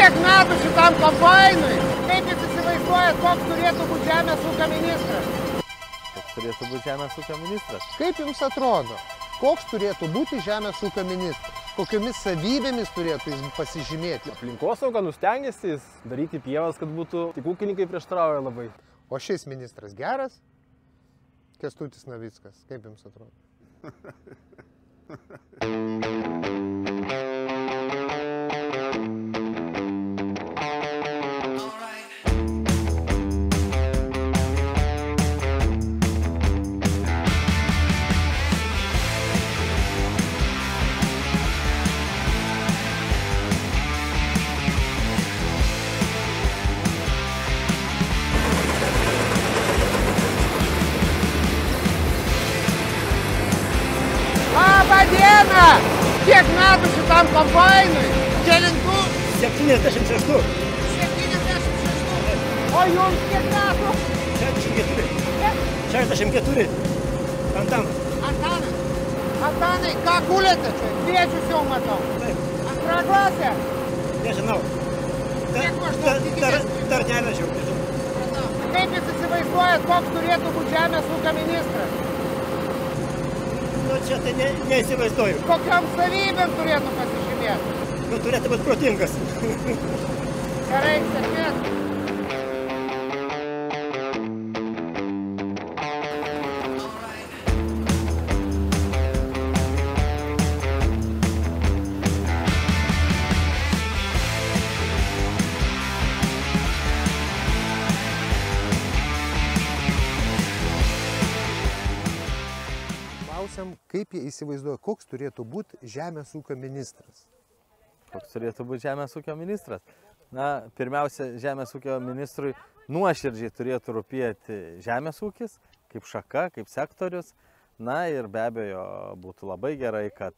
Tiek metų šitam kombainui. Kaip jūs įsivaizduojat, koks turėtų būti žemės ūkio ministras? Koks turėtų būti žemės ūkio ministras? Kaip jums atrodo, koks turėtų būti žemės ūkio ministras? Kokiomis savybėmis turėtų jis pasižymėti? Aplinkosauga stengiasi daryti pievas, kad būtų, tik ūkininkai prieštarauja labai. O šis ministras geras? Kęstutis Navickas, kaip jums atrodo? Labą dieną! Kiek metų šitam kombainui? Kelintų? 76. 76. O jums kiek metų? 64. 64. Antanas. Antanai, ką gulėte čia? Kviečius jau matau. Antra klasė? Nežinau. Kiek maždaug tikitės? Dar nerašiau. Kaip jūs įsivaizduojat, koks turėtų būti žemės ūkio ministras? Nu, čia tai neįsivaizduoju. Kokiam savybėm turėtų pasižymėti? Nu, turėtų būti protingas. Gerai, sėkmės. Kaip jie įsivaizduoja, koks turėtų būti žemės ūkio ministras? Koks turėtų būti žemės ūkio ministras? Na, pirmiausia, žemės ūkio ministrui nuoširdžiai turėtų rūpėti žemės ūkis, kaip šaka, kaip sektorius. Na ir be abejo, būtų labai gerai, kad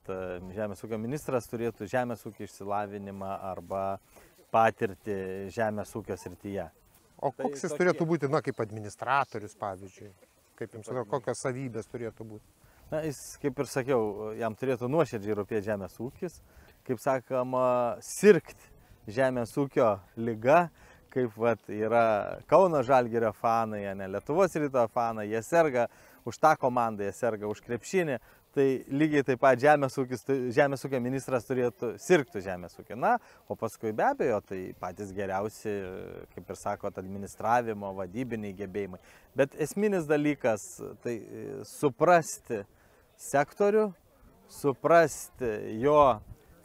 žemės ūkio ministras turėtų žemės ūkio išsilavinimą arba patirtį žemės ūkio srityje. O koks jis turėtų būti, na, kaip administratorius, pavyzdžiui? Kaip jums atrodo, kokios savybės turėtų būti? Na, jis, kaip ir sakiau, jam turėtų nuoširdžiai rūpėti žemės ūkis, kaip sakoma, sirgti žemės ūkio liga, kaip yra Kauno Žalgirio fanai, ne Lietuvos Ryto fanai, jie serga už tą komandą, jie serga už krepšinį, tai lygiai taip pat žemės ūkio ministras turėtų sirgti žemės ūkį. Na, o paskui be abejo, tai patys geriausi, kaip ir sakot, administravimo, vadybiniai gebėjimai. Bet esminis dalykas tai suprasti sektorių, suprasti jo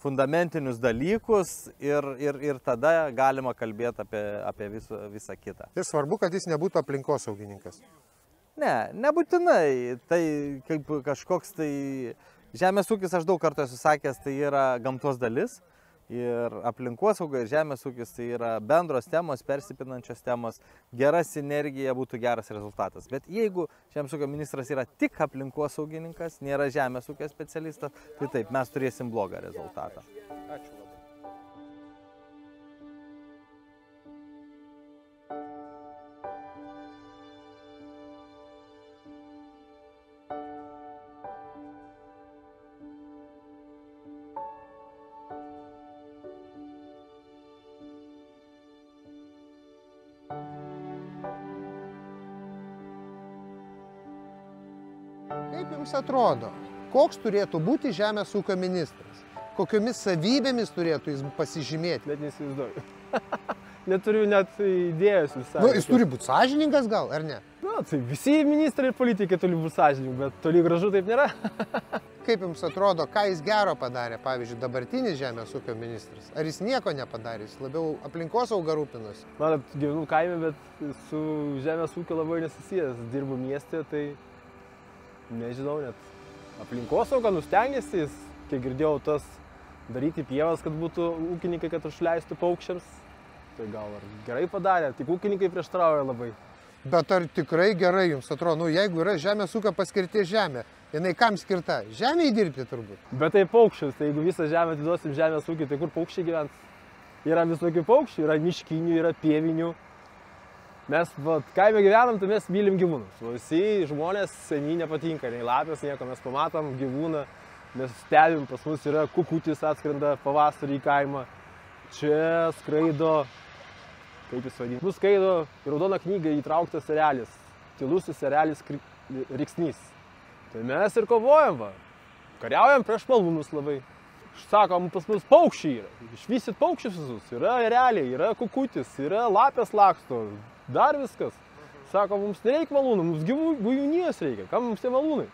fundamentinius dalykus ir tada galima kalbėti apie visą kitą. Ir svarbu, kad jis nebūtų aplinkosaugininkas. Ne, nebūtinai. Tai kaip kažkoks tai žemės ūkis, aš daug kartų esu sakęs, tai yra gamtos dalis. Ir aplinkosauga ir žemės ūkis tai yra bendros temos, persipinančios temos, gera sinergija būtų geras rezultatas. Bet jeigu žemės ūkio ministras yra tik aplinkosaugininkas, nėra žemės ūkio specialistas, tai taip, mes turėsim blogą rezultatą. Ačiū labai. Kaip jums atrodo, koks turėtų būti žemės ūkio ministras? Kokiomis savybėmis turėtų jis pasižymėti? Net neįsivaizduoju. Neturiu net idėjos visai. Nu, jis turi būti sąžiningas gal, ar ne? Na, tai visi ministrai ir politikai turi būti sąžiningi, bet toli gražu taip nėra. Kaip jums atrodo, ką jis gero padarė, pavyzdžiui, dabartinis žemės ūkio ministras? Ar jis nieko nepadarė, jis labiau aplinkosauga rūpinosi? Man gyvenu kaime, bet su žemės ūkio labai nesusijęs. Dirbu mieste, tai nežinau net. Aplinkosauga stengiasi, kiek girdėjau, tas daryti pievas, kad būtų ūkininkai, kad užleistų paukščiams. Tai gal ar gerai padarė, tik ūkininkai prieštarauja labai. Bet ar tikrai gerai jums atrodo, nu jeigu yra žemės ūkio paskirties žemė, jinai kam skirta? Žemėje dirbti turbūt. Bet tai paukščius, tai jeigu visą žemę atiduosim žemės ūkį, tai kur paukščiai gyvens? Yra visokių paukščių, yra miškinių, yra pievinių. Mes kaime gyvenam, tai mes mylim gyvūnus. Visi žmonės seniai nepatinka, nei lapės, nieko. Mes pamatom gyvūną, mes stebim, pas mus yra kukutis atskrenda pavasarį į kaimą. Čia skraido, kaip jis vadina, bus skraido į raudoną knygą įtrauktas erelis, tylusis erelis riksnys. Tai mes ir kovojam, va. Kariaujam prieš malūnus labai. Sakom, pas mus paukščiai yra. Išvysit paukščius visus. Yra ereliai, yra kukutis, yra lapės laksto, dar viskas. Sako, mums nereikia malūnų, mums gyvūnijos reikia. Kam mums tie malūnai?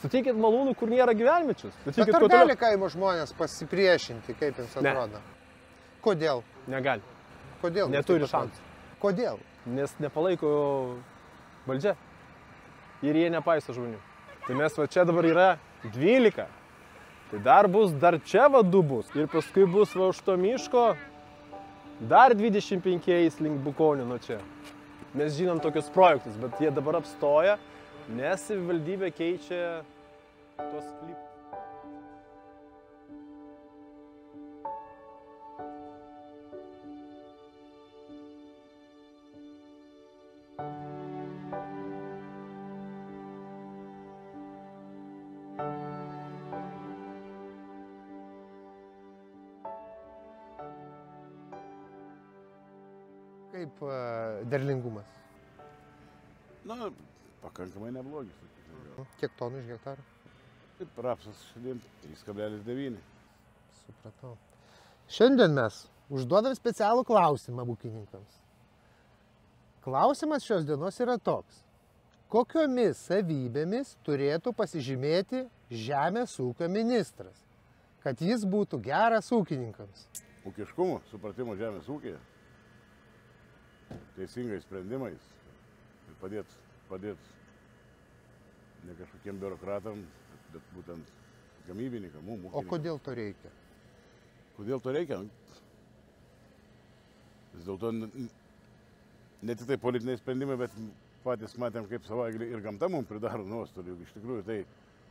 Suteikit malūnų, kur nėra gyvenviečius. Bet ar gali kaimo žmonės pasipriešinti, kaip jums atrodo? Kodėl? Negali. Kodėl? Neturi šansų. Kodėl? Nes nepalaiko valdžia. Ir jie nepaiso žmonių. Tai mes va čia dabar yra 12. Tai dar čia va 2 bus. Ir paskui bus va už to miško dar 25 link Bukonių nuo čia. Mes žinom tokius projektus, bet jie dabar apstoja, nes savivaldybė keičia tos sklypus. Kaip derlingumas? Na, pakankamai neblogi, sakyčiau. Kiek tonų iš hektarų? Taip, rapsas šiandien 3,9. Supratau. Šiandien mes užduodam specialų klausimą ūkininkams. Klausimas šios dienos yra toks. Kokiomis savybėmis turėtų pasižymėti žemės ūkio ministras, kad jis būtų geras ūkininkams? Ūkiškumo, supratimo žemės ūkyje, teisingais sprendimais ir padėt ne kažkokiem biurokratam, bet būtent gamybininkam, mums ūkininkam. O kodėl to reikia? Kodėl to reikia? Vis dėlto ne tik tai politiniai sprendimai, bet patys matėm, kaip savaitgalį ir gamta mums pridaro nuostolių. Iš tikrųjų, tai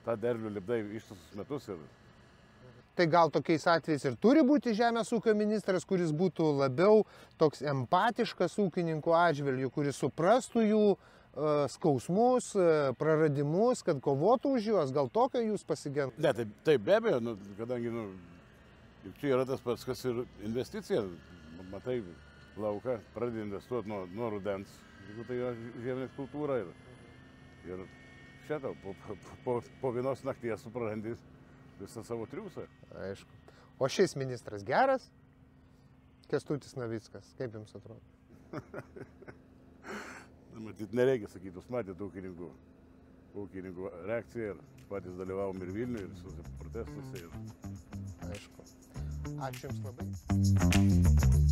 tą derlių lipdai ištisus metus. Tai gal tokiais atvejais ir turi būti žemės ūkio ministras, kuris būtų labiau toks empatiškas ūkininkų atžvilgių, kuris suprastų jų skausmus, praradimus, kad kovotų už juos, gal tokio jūs pasigendat? Ne, tai be abejo, kadangi čia yra tas pats, kas ir investicija. Matai, lauką pradedi investuoti nuo rudens, jeigu tai yra žemės kultūra. Ir čia tau po vienos nakties suprarandi visą savo triūsą. Aišku. O šis ministras geras? Kęstutis Navickas, kaip jums atrodo? Matyt, nereikia sakyti, jūs matėte ūkininkų reakciją ir patys dalyvavom ir Vilniuje, ir visose protestuose. Aišku. Ačiū jums labai.